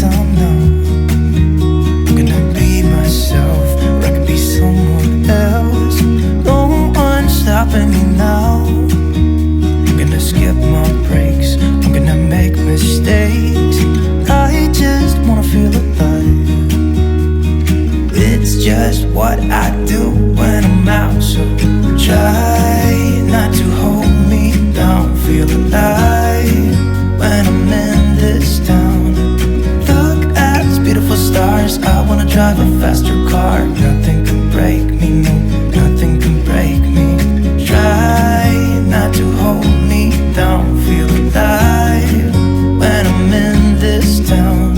time now. I'm gonna be myself, or I could be someone else. No one's stopping me now. I'm gonna skip my breaks, I'm gonna make mistakes. I just wanna feel alive. It's just what I do when I'm out, so try not to hold me down. Feel alive when I'm in this town. Look at these beautiful stars, I wanna drive a faster car. Nothing can break me, no, nothing can break me. Try not to hold me down. Feel alive when I'm in this town.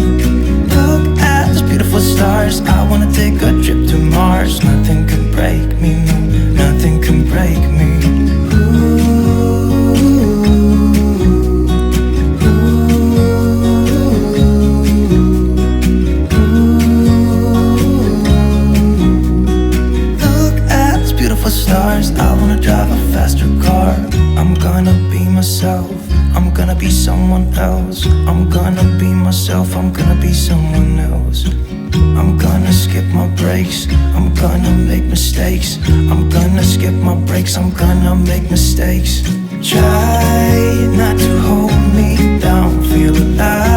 Look at these beautiful stars, I wanna take a trip to Mars. Nothing can break me, no, nothing can break me. Stars, I wanna drive a faster car. I'm gonna be myself, I'm gonna be someone else. I'm gonna be myself, I'm gonna be someone else. I'm gonna skip my breaks, I'm gonna make mistakes. I'm gonna skip my breaks, I'm gonna make mistakes. Try not to hold me down, feel alive